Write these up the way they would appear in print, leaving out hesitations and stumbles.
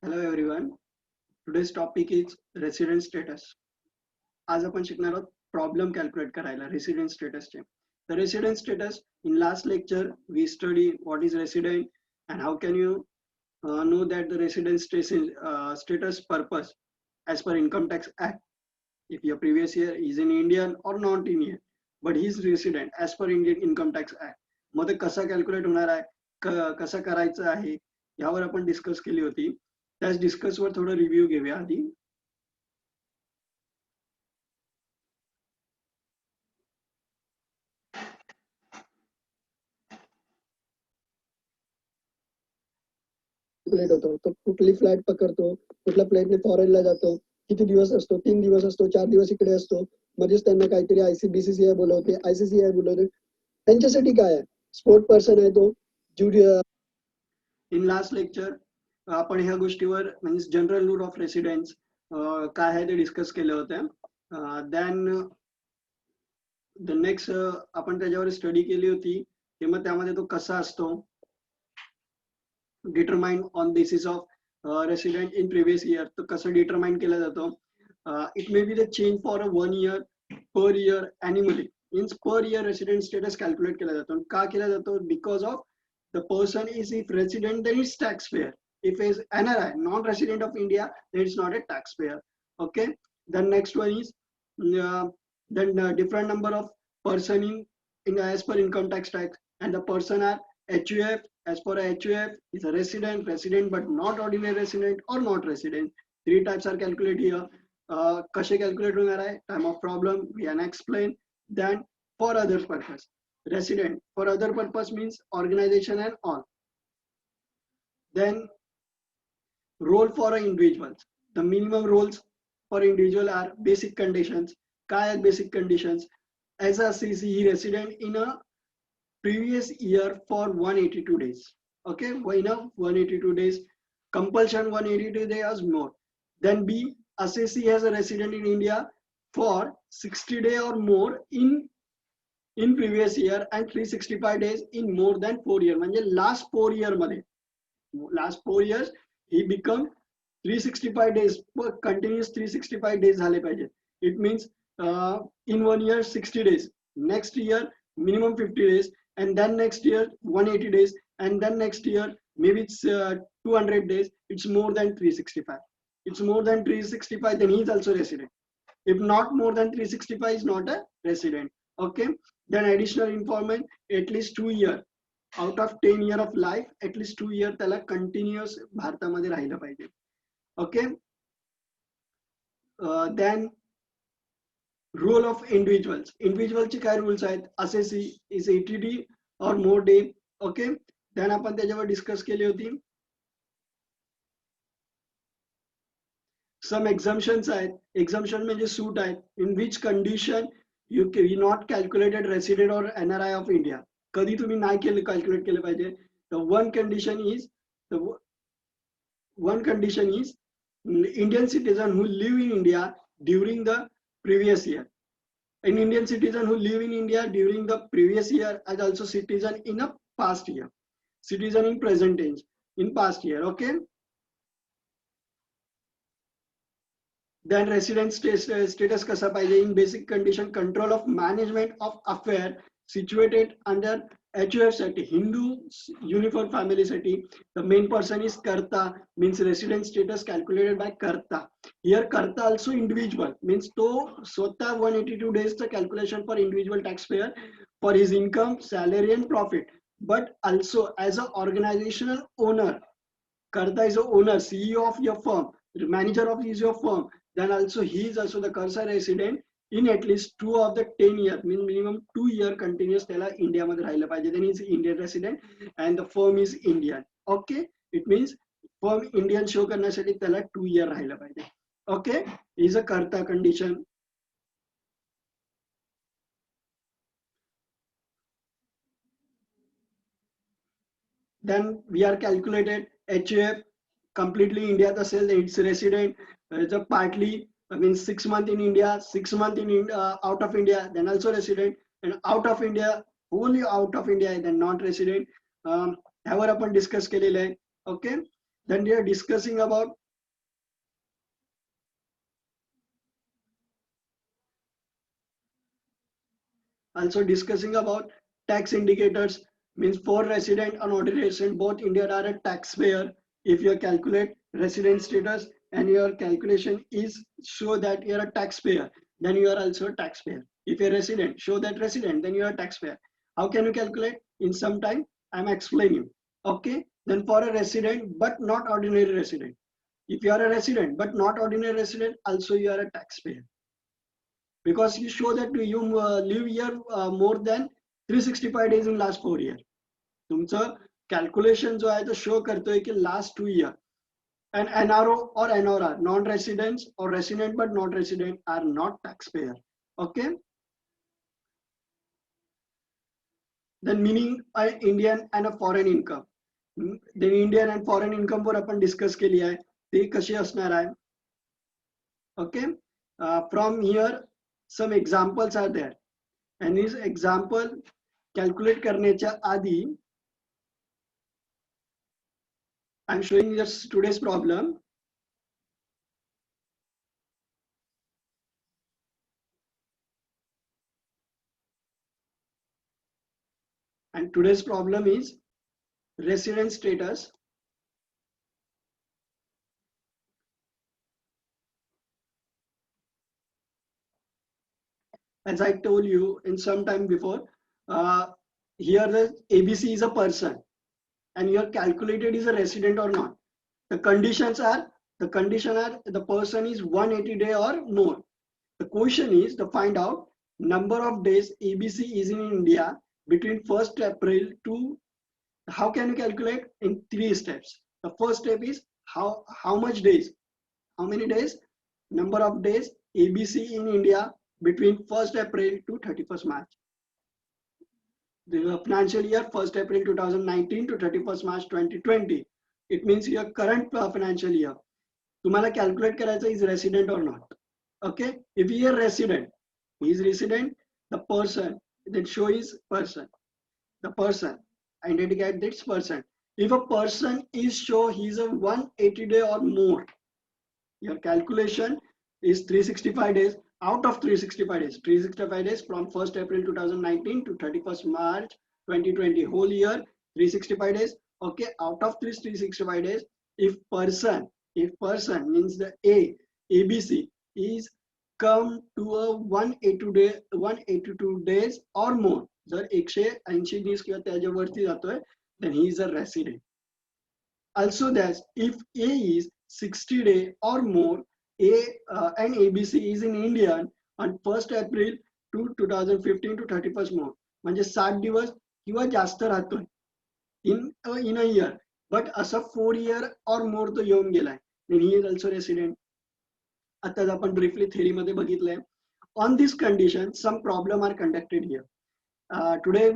Hello everyone. Today's topic is resident status. आज आपण शिकणार आहोत प्रॉब्लेम कॅल्क्युलेट करायला resident स्टेटसचे. The resident status in last lecture we study what is resident and how can you know that the resident status purpose as per income tax act. If your previous year is in Indian or not Indian, but he is resident as per Indian income tax act. मग ते कसा calculate होणार आहे, कसं करायचं आहे यावर आपण discuss केली होती. त्याच डिस्कसवर थोडं रिव्ह्यू घेऊया आधी. होतो तो कुठली फ्लाईट पकडतो, कुठल्या फ्लाईटने फॉरेनला जातो, किती दिवस असतो, 3 दिवस असतो, 4 दिवस इकडे असतो, मध्येच त्यांना काहीतरी ICBCCI बोलवते, ICCI बोलवते. त्यांच्यासाठी काय आहे, स्पोर्ट पर्सन आहे तो ज्युडियर. इन लास्ट लेक्चर आपण ह्या गोष्टीवर म्हणजे जनरल रूल ऑफ रेसिडेन्स काय आहे ते डिस्कस केलं होतं. देन द नेक्स्ट आपण त्याच्यावर स्टडी केली होती की मग त्यामध्ये तो कसा असतो, determine on basis of resident in previous year. तो कसं डिटरमाइन केला जातो. It may be the change for a 1 year, per year, annually. Means per year resident status calculate केला जातो. का केला जातो? Because of the person is if resident then it's taxpayer. If is NRI, non-resident of India, then it's not a taxpayer. Okay. The next one is then different number of person in as per income tax and the person are HUF. As per HUF is a resident but not ordinary resident or not resident. 3 types are calculated here. कसे calculate होणार आहे? Time of problem we can explain. Then for other purpose. Resident for other purpose means organization and all. Then role for individuals. The minimum roles for individual are basic conditions. Kaya basic conditions. As a CC resident in a previous year for 182 days. Okay, why now 182 days? Compulsion 182 days more. Then B, assessee as a resident in India for 60 days or more in previous year and 365 days in more than 4 years. म्हणजे last 4 year मध्ये, last 4 years he become 365 days continuous 365 days झाले पाहिजे. It means in 1 year 60 days, next year minimum 50 days, and then next year 180 days, and then next year maybe it's 200 days. It's more than 365. It's more than 365, then he is also resident. If not more than 365 is not a resident. Okay. Then additional information, at least 2 years out of 10 years of life, at least 2 years त्याला continuous भारतामध्ये राहिलं पाहिजे. Okay. Then role of individuals. Individual चे काय rules आहेत? Assessee is 80 or more day. Okay. Then आपण त्याच्यावर discuss केली होती. Some exemptions आहेत. Exemption म्हणजे सूट आहेत. In which condition you not calculated resident or NRI of India. कधी तुम्ही नाही केलं calculate केलं पाहिजे. The one condition is Indian citizen who live in India during the previous year. An Indian citizen who live in India during the previous year as also citizen in a past year. Citizen in present tense in past year. Okay. Then resident status kasa pahije in basic condition, control of management of affair situated under HUF साठी, Hindu uniform family साठी. The main person is karta, means resident status calculated by karta. Here karta also individual, means to स्वतः 182 days the calculation for individual taxpayer for his income, salary and profit, but also as an organizational owner. Karta is the owner, CEO of your firm, manager of your firm. Then also he is also the Karsa resident in at least 2 of the 10 years, mean minimum 2 year continuous त्याला India मध्ये राहिलं पाहिजे. Then he is Indian resident and the firm is Indian. Okay, it means firm Indian show करण्यासाठी त्याला 2 year राहिलं पाहिजे. Okay, is a Karta condition. Then we are calculated HUF completely India असेल, it's resident. It's a partly, I mean 6 months in India, 6 months in out of India, then also resident, and out of India, only out of India, then not resident. ह्यावर आपण discuss केलेलं आहे. Okay. Then we are discussing about tax indicators. Means for resident and non-resident, both Indian are a taxpayer. If you calculate resident status and your calculation is show that you are a taxpayer, then you are also a taxpayer. If you're a resident, show that resident, then you are a taxpayer. How can you calculate? In some time, I'm explaining. Okay. Then for a resident but not ordinary resident. If you are a resident but not ordinary resident, also you are a taxpayer. Because you show that you live here more than 365 days in last 4 years. तुमचं calculation जो आहे तो show करतोय की last 2 years. And NRO or NRR, non-residents or resident but not resident, are not taxpayer. Okay. Then meaning Indian and a foreign income. Then Indian and foreign income वर आपण discuss केली आहे. ते कशी असणार आहे? Okay. From here some examples are there, and this example calculate करण्याच्या आधी I'm showing you today's problem. And today's problem is resident status. As I told you in some time before, here the ABC is a person and you are calculated is a resident or not. The conditions are the person is 180 days or more. The question is to find out number of days ABC is in India between 1st April to, how can you calculate? In 3 steps. The first step is how much days, how many days, number of days ABC in India between 1st April to 31st March. The financial year 1st April 2019 to 31st March 2020. It means your current financial year. तुम्हाला calculate करायचं is resident or not. Okay. If he is resident, he is resident, the person that show is person. The person, identify this person. If a person is show he is a 180 day or more, your calculation is 365 days. Out of 365 days from 1st April 2019 to 31st March 2020, whole year 365 days. Okay, out of 365 days, if person means the ABC is come to a 182 days or more, जर 180 दिवस किंवा त्याच्यावरती जातोय, then he is a resident. Also that if A is 60 days or more, and ABC is in India on 1st April to 2015 to 31st March, म्हणजे 60 दिवस किंवा जास्त राहतोय in a year, but असा 4 year or more तो येऊन गेलाय, then he is also resident. आता आपण briefly theory मध्ये बघितलंय. On this condition, some problem are conducted here. Today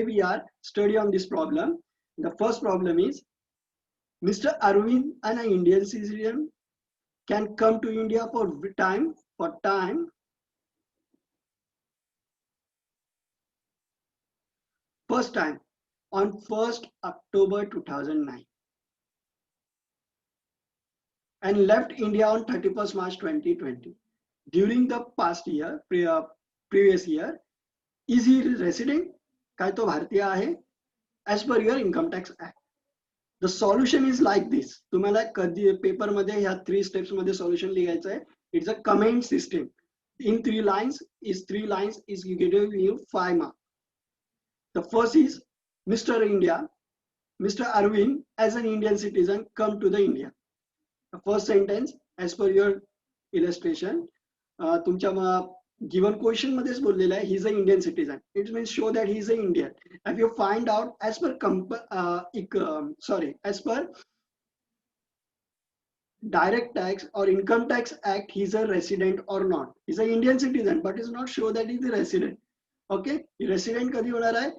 we are study on this problem. The first problem is Mr. Arvind, an Indian citizen, can come to India for time first time on 1st October 2009 and left India on 31st March 2020. During the past year, previous year, is he resident? काय तो भारतीय आहे? As per your income tax act. The solution is like this. तुम्हाला कधी paper मध्ये ह्या 3 steps मध्ये solution लिहायचं आहे. It's a comment system. In 3 lines is giving you 5 marks. The first is Mr. Arvind as an Indian citizen come to the India. The first sentence as per your illustration, तुमच्या given question मध्येच बोललेला आहे, he is an Indian citizen. It means show that he is an Indian. If you find out as per direct tax or income tax act, he is a resident or not. He is an Indian citizen, but is not show that he is a resident. Okay, resident कधी होणार आहे?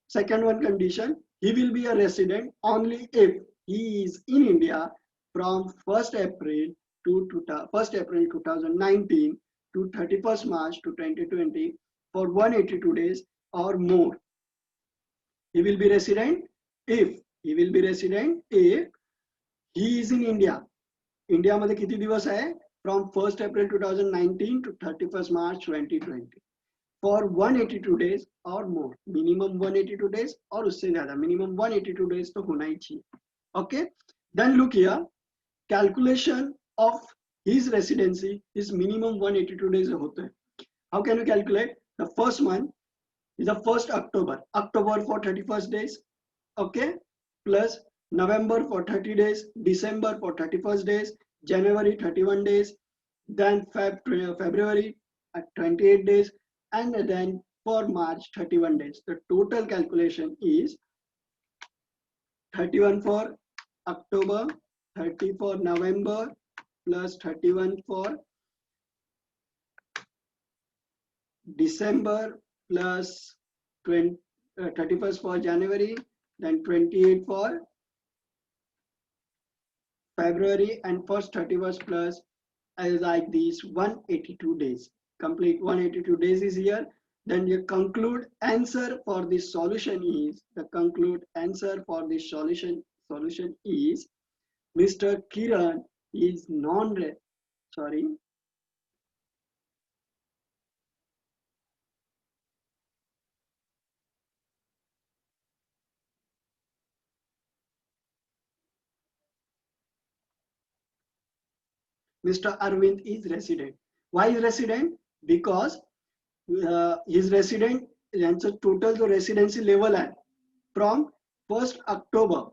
Second one condition, he will be a resident only if he is in India from 1st April 2019 to 31st March to 2020 for 182 days or more. He will be resident if he is in India. इंडियामध्ये किती दिवस आहे? From 1st April 2019 to 31st March 2020 for 182 days or more. Minimum 182 days और उससे ज्यादा, minimum 182 days तो होना ही चाहिए. Okay, then look here, calculation of his residency is minimum 182 days होते हैं. How can you calculate? The first month is the 1st October. October for 31st days, okay, plus November for 30 days, December for 31st days, January 31 days, then February at 28 days, and then for March 31 days. The total calculation is 31 for October, 30 for November, plus 31 for December, plus 31st for January, then 28 for February, and first 31st plus is like these 182 days. Complete 182 days is here. Then your conclude answer for this solution is, the conclude answer for this solution is Mr. Kiran is sorry. Mr. Arvind is resident. Why is resident? Because his resident यांचं total जो residency level आहे from 1st October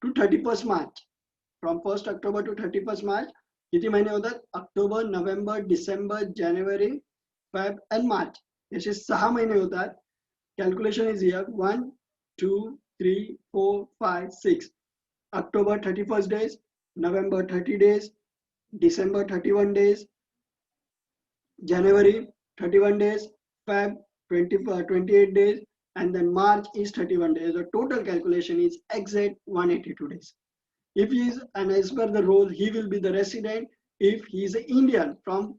to 31st March. From 1st October to 31st March किती महिने होतात? October, November, December, January, Feb and March. याचे 6 महिने होतात. Calculation is here 1, 2, 3, 4, 5, 6. October 31st days, November 30 days, December 31 days, January 31 days, Feb 28 days, and then March is 31 days. The total calculation is exact 182 days. If he is, and as per the rule, he will be the resident if he is an Indian from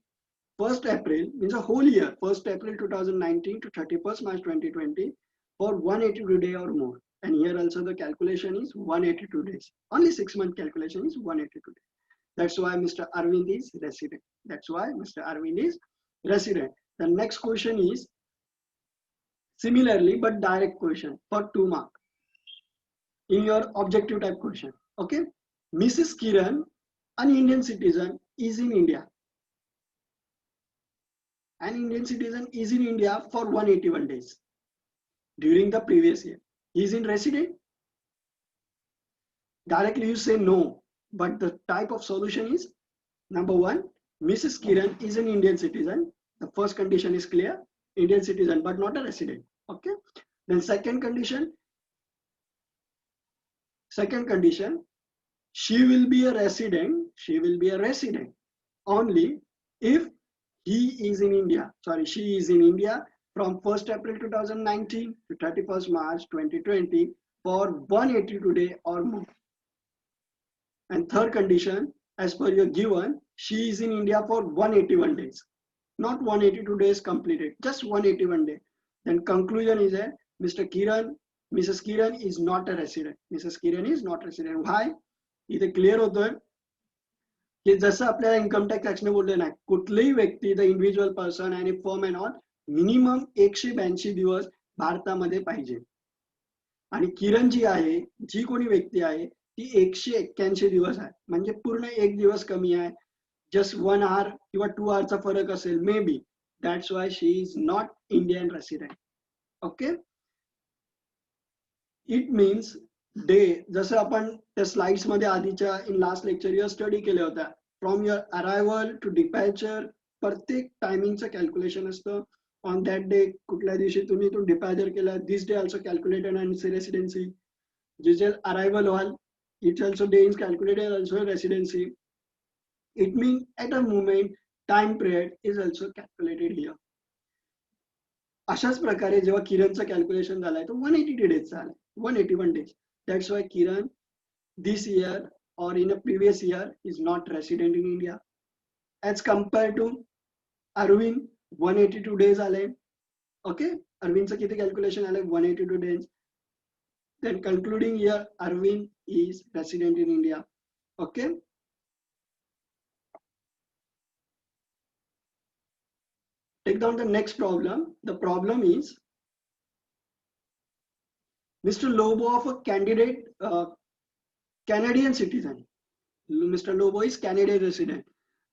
1st April, means a whole year, 1st April 2019 to 31st March 2020 for 182 days or more. And here also the calculation is 182 days. Only 6-month calculation is 182 days. That's why Mr. Arvind is resident. That's why Mr. Arvind is resident. The next question is similarly but direct question for 2 mark in your objective type question. Okay, Mrs. Kiran, an Indian citizen, is in India. An Indian citizen is in India for 181 days during the previous year. He is in resident. Directly you say no, but the type of solution is number 1, Mrs. Kiran is an Indian citizen. The first condition is clear, Indian citizen but not a resident. Okay, then second condition, she will be a resident only if he is in India, she is in India from 1st April 2019 to 31st March 2020 for 182 days or more. And third condition, as per your given, she is in India for 181 days, not 182 days completed, just 181 days. Then conclusion is that Mrs. Kiran is not a resident. Mrs. Kiran is not resident. Why? इथे clear होतोय की जसं आपल्याला income tax ने बोलले ना, कुठलीही व्यक्ती, द इंडिव्हिज्युअल पर्सन आणि फर्म अँड ऑल मिनिमम 182 दिवस भारतामध्ये पाहिजे. आणि किरण जी आहे, जी कोणी व्यक्ती आहे ती 181 दिवस आहे, म्हणजे पूर्ण 1 दिवस कमी आहे. जस्ट 1 hour किंवा 2 hour चा फरक असेल may be. That's why she is not Indian resident. Okay, it means day, जसं आपण त्या स्लाइड्स मध्ये आधीच्या in last lecture your study केल्या होत्या, फ्रॉम युअर अरायव्हल टू डिपॅचर प्रत्येक टायमिंगचं कॅल्क्युलेशन असतं. ऑन दॅट डे, कुठल्या दिवशी तुम्ही तो डिपॅचर केला, this day also calculated and residency. जिथे अरायव्हल व्हाल, it also day is calculated also residency. It mean at a moment time period is also calculated here. अशाच प्रकारे जेव्हा किरणचं कॅल्क्युलेशन झालंय तो 180 डेज झालाय, 181 days. That's why Kiran this year or in a previous year is not resident in India. As compared to Arvind, 182 days आले. Okay, Arvindचं किती calculation आले? 182 days. Then concluding here, Arvind is resident in India. Okay. Take down the next problem. The problem is Mr. Lobo of a candidate Canadian citizen. Mr. Lobo is Canadian resident.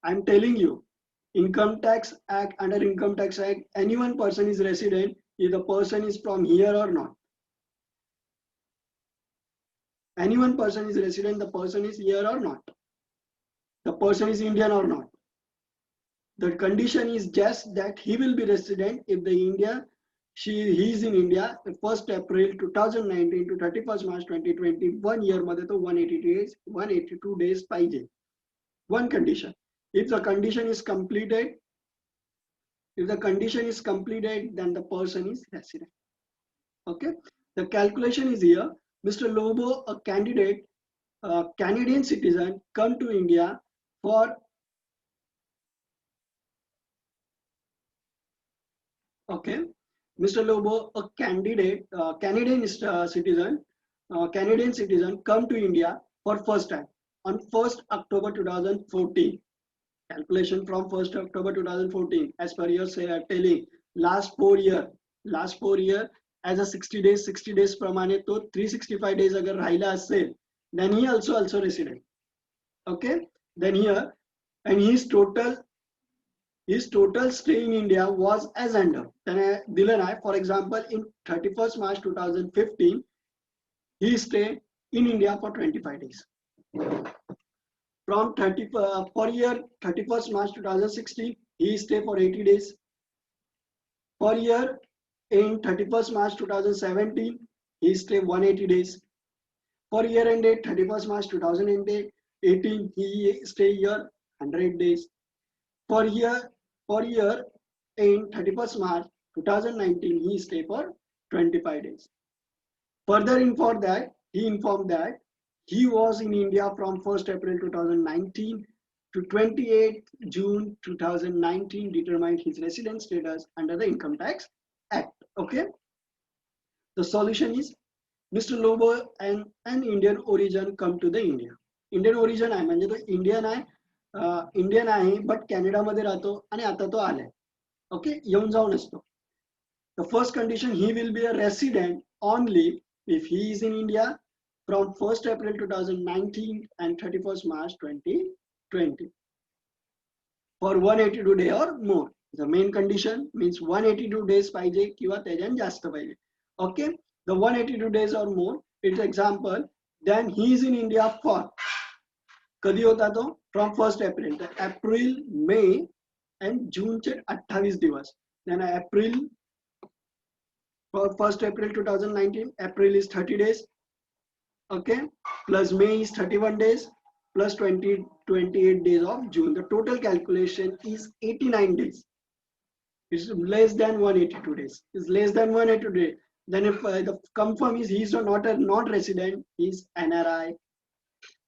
I'm telling you, Income Tax Act, under Income Tax Act, any one person is resident if the person is from here or not. Any one person is resident, the person is here or not. The person is Indian or not. The condition is just that he will be resident if the India, he is in India 1st April 2019 to 31st March 2020, 1 year मध्ये तो 182 days पाहिजे. One condition. If the condition is completed, then the person is resident. Okay. The calculation is here. Mr. Lobo, a candidate, Canadian citizen, come to India for okay. Mr. Lobo, a candidate, Canadian citizen, come to India for first time on 1st October 2014. Calculation from 1st October 2014, as per your telling, last 4 year as a 60 days प्रमाणे तो 365 days अगर राहिला असेल, then he also resident. Okay, then here, and his total stay in India was as under. त्याने दिलं नाही, for example, in 31st March 2015, he stayed in India for 25 days. From for year 31st March 2016, he stayed for 80 days. For year in 31st March 2017, he stayed 180 days. For year ended 31st March 2018, he stayed here 100 days. For year in 31st March 2019, he stayed for 25 days. Further he informed that he was in India from 1st April 2019 to 28th June 2019, determined his residence status under the Income Tax Act. Okay. The solution is Mr. Lobo and an Indian origin come to the India. Indian origin आहे म्हणजे तो Indian आहे but कॅनडामध्ये राहतो आणि आता तो आलाय. Okay, येऊन जाऊन असतो. The first condition, he will be a resident only if he is in India from 1st April 2019 and 31st March 2020 for 182 days or more. The main condition means 182 days पाहिजे किंवा त्याच्यान जास्त पाहिजे. Okay, the 182 days or more. It's example, then he is in India for कधी होता तो from 1st April, April, May and June चे 28 दिवस. Then April, for 1st April 2019, April is 30 days. Okay, plus May is 31 days plus 28 days of June. The total calculation is 89 days. It's less than 182 days. It's less than 182 days. Then if the confirm is he is not resident, he is NRI.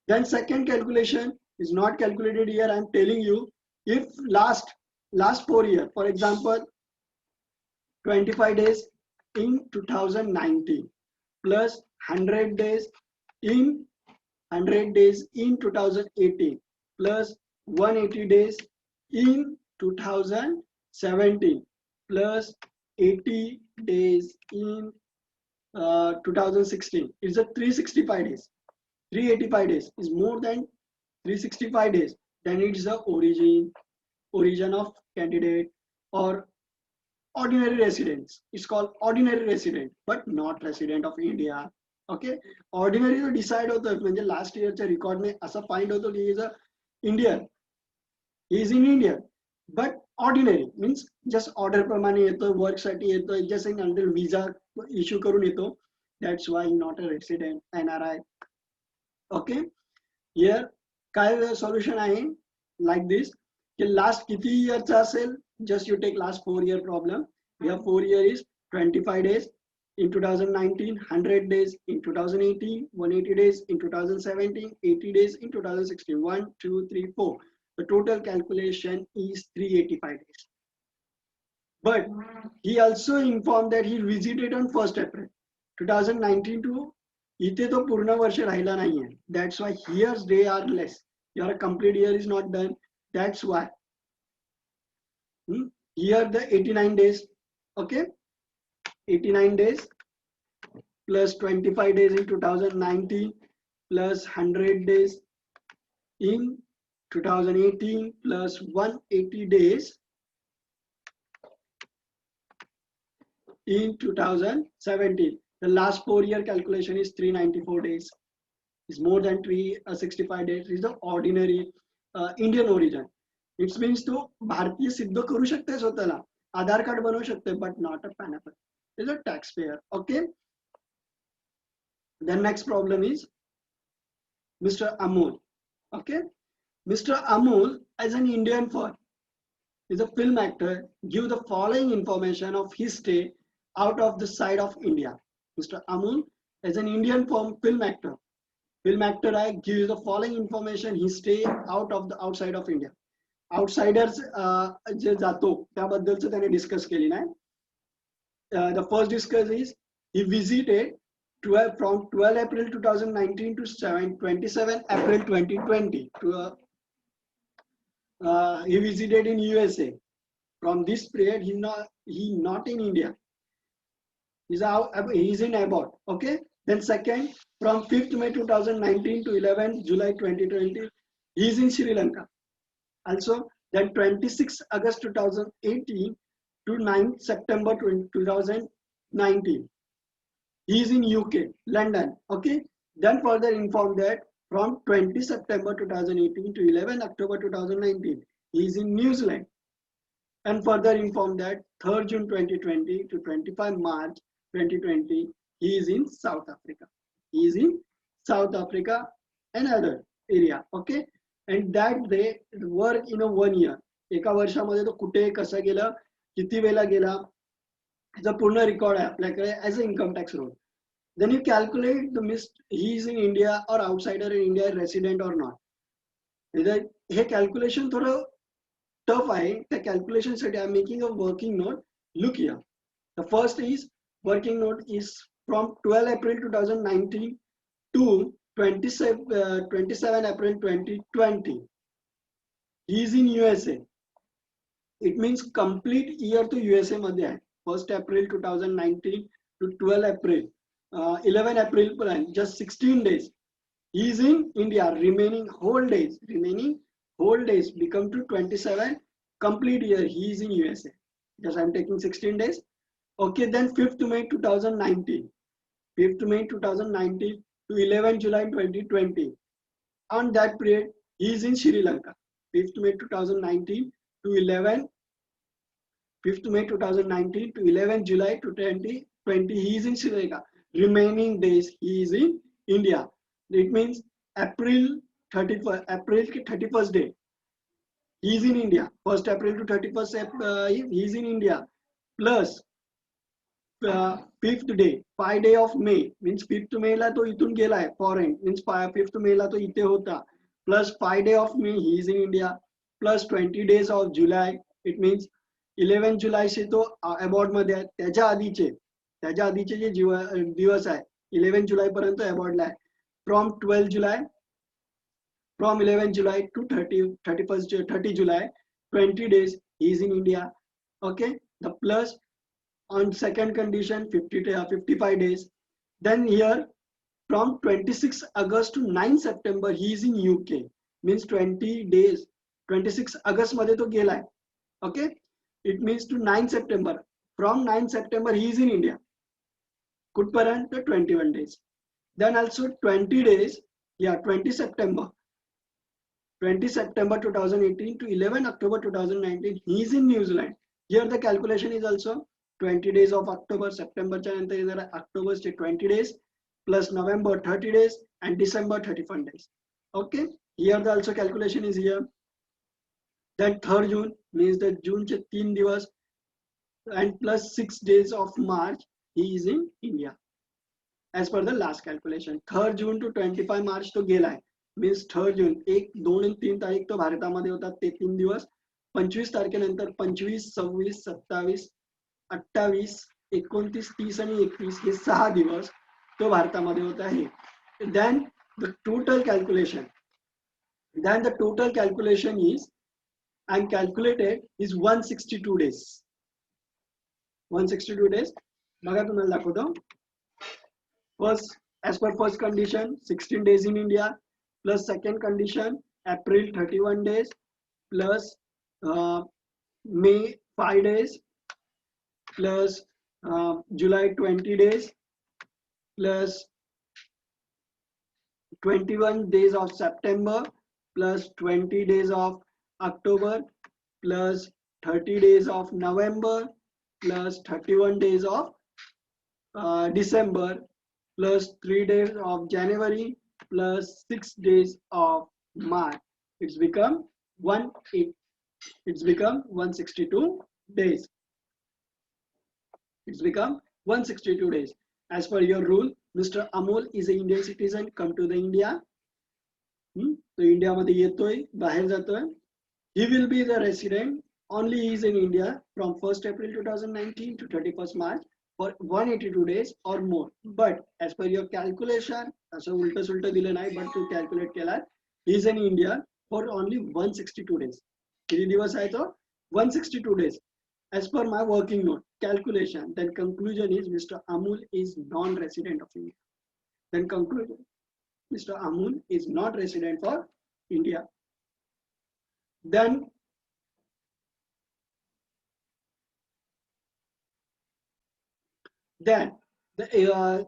Then second calculation is not calculated here. I'm telling you, if last 4 years, for example, 25 days in 2019 plus 100 days in 2018 plus 180 days in 2017 plus 80 days in 2016. It's a 365 days. 385 days is more than 365 days. Then it's the origin of candidate or ordinary residents. It's called ordinary resident, but not resident of India. Okay, ordinary तो decide होतं म्हणजे last yearच्या record ने असं find होतं की he is a Indian. He is in India, but ordinary means just order प्रमाणे येतो, work साठी येतो, just until visa issue करून येतो. That's why not a resident, NRI. Okay, here काय solution आहे like this की last किती yearचा असेल, just you take last 4 year problem. Here 4 year is 25 days in 2019, 100 days in 2018, 180 days in 2017, 80 days in 2016. 1, 2, 3, 4. The total calculation is 385 days. But he also informed that he visited on 1st April 2019 to इथे तो पूर्ण वर्ष राहिला नाहीये. That's why here's day are less. Your complete year is not done. That's why here the 89 days. Okay, 89 days plus 25 days in 2019 plus 100 days in 2018 plus 180 days in 2017. The last 4-year calculation is 394 days. Is more than 365 days. Is the ordinary Indian origin. It means तो भारतीय सिद्ध करू शकते स्वतःला, आधार card बनवू शकते, but not a pineapple. Is a taxpayer. Okay. The next problem is Mr. Amol. Okay. Mr. Amol, as an Indian firm, is a film actor, give the following information of his stay out of the side of India. Mr. Amol, as an Indian firm film actor I give the following information his stay out of the outside of India. Outsiders जे जातो त्याबद्दलचं त्याने discuss केली नाही. The first discuss is he visited from 12 April 2019 to 27 April 2020 to he visited in USA. From this period he not in India. He's in abroad. Okay. Then second, from 5th May 2019 to 11th July 2020 he is in Sri Lanka. Also, then 26 August 2018 to 9th September 2019 he is in UK, London. Okay. Then further informed that from 20 September 2018 to 11 October 2019 he is in New Zealand. And further informed that 3rd June 2020 to 25 March 2020 he is in South Africa. He is in South Africa and other area. Okay. And that they work in a 1 year. एका वर्षामध्ये तो कुठे कसं गेलं, किती वेळा गेला, याचा पूर्ण रेकॉर्ड आहे आपल्याकडे as a income tax roll. Then you calculate the he is in India or outsider in India, resident or not. हे calculation थोडं tough आहे. त्या calculation साठी I'm making a working note. Look here. The first is working note is from 12 April 2019 to 27 April 2020. He is in USA. It means complete year to USA मध्ये आहे. 1st April 2019 to 12 April. 11 April just 16 days. He is in India. Remaining whole days become to 27 complete year. He is in USA. Just I'm taking 16 days. Okay, then 5th May 2019. 5th May 2019 to 11 July 2020. On that period, he is in Sri Lanka. 5th May 2019 to 11 5th May 2019 to 11 July 2020 he is in Sri Lanka. Remaining days he is in India. It means April 31st day he is in India. 1st April to 31st he is in India. Plus 5th day 5 day of May means 5th May ला तो इथून गेलाय foreign means 5th May ला तो इथे होता. Plus 5 day of May he is in India. Plus 20 days of July. It means 11 जुलै से तो अबॉर्ड मध्ये आहे. त्याच्या आधीचे जे दिवस आहे 11 जुलै पर्यंत अबॉर्डला आहे. From 12 July from 11 July to 30 July 20 days he is in India. Okay, the plus on second condition 55 days. Then here from 26 August to 9 September he is in UK. Means 20 days. 26 August मध्ये तो गेलाय. Okay. It means to 9 September. From 9 September he is in India. Kutparan to 21 days. Then also 20 days. Yeah, 20 September 2018 to 11 October 2019 he is in New Zealand. Here the calculation is also 20 days of October. September October 20 days plus November 30 days and December 31 days. Okay. Here the also calculation is here. Then 3rd June means the June 3 दिवस and plus 6 days of March he is in India. As per the last calculation 3rd June to 25 March तो गेलाय. Means 3rd June 1, 2 आणि 3 तारीख तो भारतामध्ये होता ते 3 दिवस. 25 तारखेनंतर 25, 26, 27, 28, 29, 30 आणि 31 हे 6 दिवस. तो भारतामध्ये होत आहे. Then the total calculation is and calculated is 162 days. 162 days. बघा तुम्हाला दाखवतो. First, as per first condition, 16 days in India, plus second condition, April 31 days, plus May 5 days, plus July 20 days, plus 21 days of September, plus 20 days of October, plus 30 days of November, plus 31 days of December, plus 3 days of January, plus 6 days of March. It's become 162 days. It's become 162 days. As per your rule, Mr. Amol is an Indian citizen, come to the India. तो India मध्ये येतोय, बाहेर जातोय. He will be the resident only he is in India from 1st April 2019 to 31st March for 182 days or more. But as per your calculation, असं उलट सुलट दिलं नाही, but तू calculate केला, he is in India for only 162 days. किती दिवस आहे तो? 162 days. As per my working note calculation, then conclusion is Mr. Amul is non-resident of India. Then conclusion, Mr. Amul is not resident for India. Then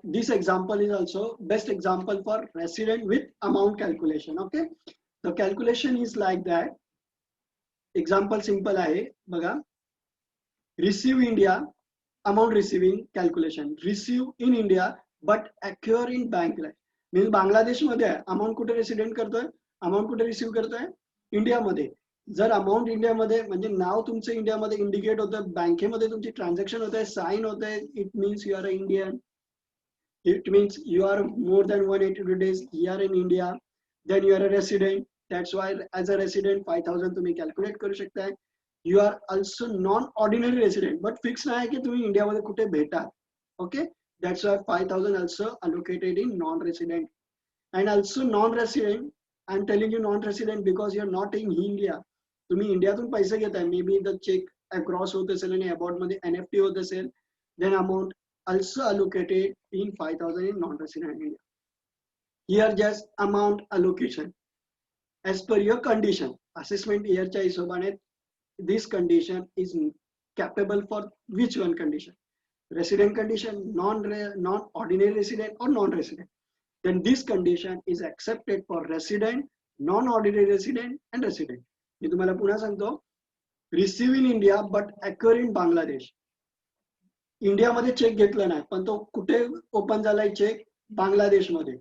this example is also best example for resident with amount calculation. Okay, the calculation is like that. Example simple आहे बघा. Receive India amount receiving calculation. Receive in India but acquire in Bangladesh. Means Bangladesh मध्ये amount कुठे resident करतोय, amount कुठे receive करतोय, इंडियामध्ये. जर amount इंडियामध्ये म्हणजे नाव तुमचं इंडियामध्ये इंडिकेट होतं, बँकेमध्ये तुमची ट्रान्झॅक्शन होत आहे, साइन होत आहे, it means you are a Indian. It means you are more than 182 days here in India, then you are a resident. That's why as a resident 5000 तुम्ही कॅल्क्युलेट करू शकताय. You are also non-ordinary resident, but fix नाही की तुम्ही इंडियामध्ये कुठे भेटा. Okay, that's why 5000 also allocated in non-resident. And also non-resident, I'm telling you non-resident because you're not in India. तुम्ही इंडियातून पैसे घेताय, may be the check across होत असेल आणि अबाउट मध्ये NFT होत असेल, then amount also allocated in 5000 in non-resident India. Here just amount allocation as per your condition. Assessment year च्या हिशोबाने this condition is capable for which one condition? Resident condition, non-ordinary resident or non-resident. Then this condition is accepted for resident, non-ordinary resident and resident. मी तुम्हाला पुन्हा सांगतो, receive in India but acquire in Bangladesh. इंडियामध्ये check घेतला नाही, पण तो कुठे open झालाय चेक? बांगलादेशमध्ये.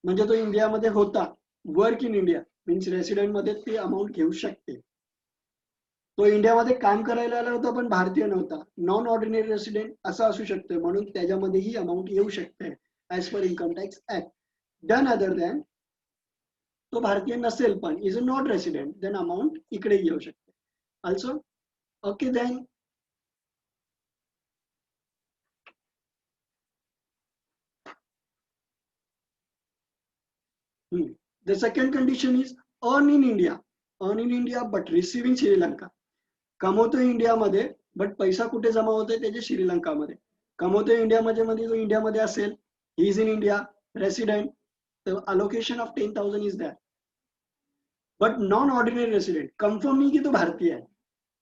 म्हणजे तो इंडियामध्ये होता, work in India means resident मध्ये ती अमाऊंट घेऊ शकते. तो इंडियामध्ये काम करायला आला होता पण भारतीय नव्हता, नॉन ऑर्डिनरी रेसिडेंट असं असू शकतं, म्हणून त्याच्यामध्ये ही अमाऊंट येऊ शकते as per income tax act. Then other than तो भारतीय नसेल पण is a not resident, then amount इकडे येऊ शकते also. Okay, then the second condition is earn in India but receive in Sri Lanka. कमवतोय इंडियामध्ये बट पैसा कुठे जमा होतोय? त्याचे श्रीलंकामध्ये. कमवतोय इंडियामध्ये तो इंडियामध्ये असेल, he is in India resident, तर allocation of 10,000 is that. But non ordinary resident confirm नाही की तो भारतीय आहे,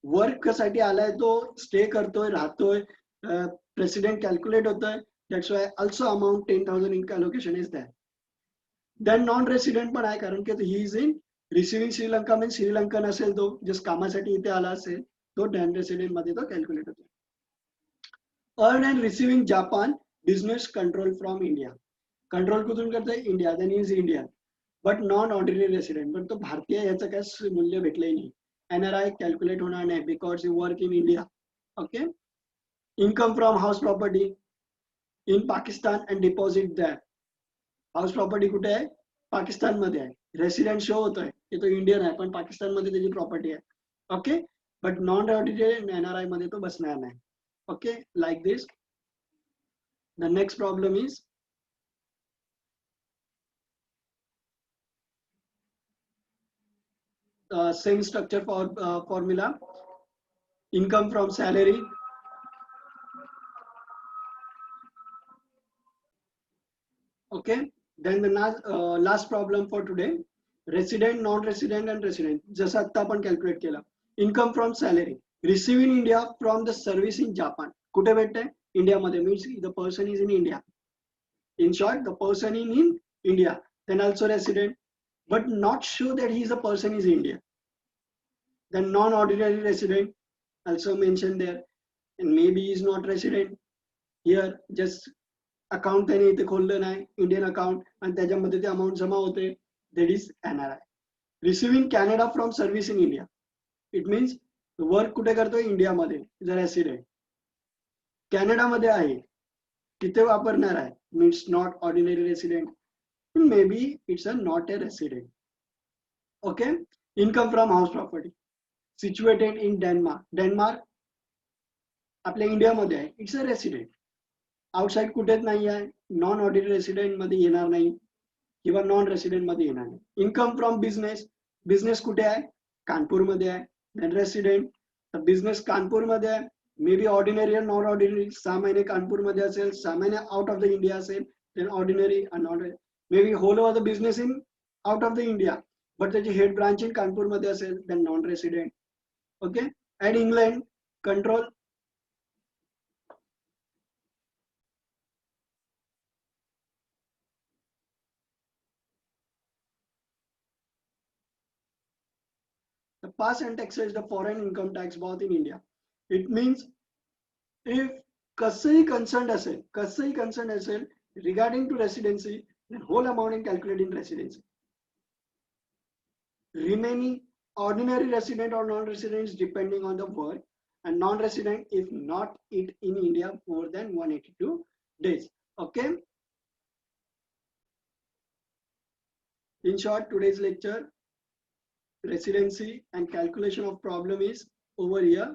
वर्क साठी आलाय, तो स्टे करतोय, राहतोय, प्रेसिडेंट कॅल्क्युलेट होतोय. That's why also amount 10,000 in allocation is that. Then non resident पण आहे, कारण की he is in receiving Sri Lanka means Sri Lankan असेल, तो जस्ट कामासाठी इथे आला असेल, तो नॉन रेसिडेंट मध्ये तो कॅल्क्युलेट होतो. Earn and receiving Japan business control from India. Control कुठून करतोय? India. Then is Indian but non ordinary resident, पण तो भारतीय, याचं काय मूल्य भेटलंय नाही. NRI कॅल्क्युलेट होणार नाही because you work in India. Okay. Income from house property in Pakistan and deposit that. House property कुठे आहे? पाकिस्तान मध्ये आहे. रेसिडेंट शो होतोय की तो इंडियन आहे, पण पाकिस्तान मध्ये त्याची प्रॉपर्टी आहे. Okay, but non ordinary NRI मध्ये तो बसणार नाही. Okay, like this. The next problem is same structure for formula. Income from salary. Okay. Then the last problem for today. Resident, non-resident and resident. जसं आता आपण calculate केला. Income from salary. Receive in India from the service in Japan. कुठे भेटते? India मध्ये. Means the person is in India. In short, the person in India. Then also resident. But not sure that he is a person is India. Then non-ordinary resident also mentioned there. And maybe he is not resident. Here just account त्याने इथे खोललं नाही Indian account आणि त्याच्यामध्ये ते amount जमा होते that is NRI. Receiving Canada from service in India. It means work कुठे करतोय इंडियामध्ये इज अ रेसिडेंट. कॅनडामध्ये आहे तिथे वापरणार आहे means not ordinary resident. May be it's a not a resident. Okay. Income from house property situated in Denmark. Denmark आपल्या इंडियामध्ये आहे इट्स अ रेसिडेंट. आउटसाइड कुठेच नाही आहे. नॉन ऑर्डिनरी रेसिडेंट मध्ये येणार नाही किंवा नॉन रेसिडेंट मध्ये येणार नाही. Income from business. बिझनेस कुठे आहे? कानपूरमध्ये आहे. देन रेसिडेंट तर बिझनेस कानपूरमध्ये आहे. मे बी ऑर्डिनरी आणि नॉन ऑर्डिनरी. 6 महिने कानपूरमध्ये असेल 6 महिने आउट ऑफ द इंडिया असेल देन ऑर्डिनरी आणि non. May be whole over the business in out of the India but त्याची हेड ब्रांच इन कानपूरमध्ये असेल then non resident. Okay. Add England control. The pass and taxes the foreign income tax both in India. It means if कसंही concerned असेल regarding to residency, then whole amount is calculated in residency. Remaining ordinary resident or non-residents depending on the work and non-resident if not it in India more than 182 days. Okay. In short, today's lecture residency and calculation of problem is over here.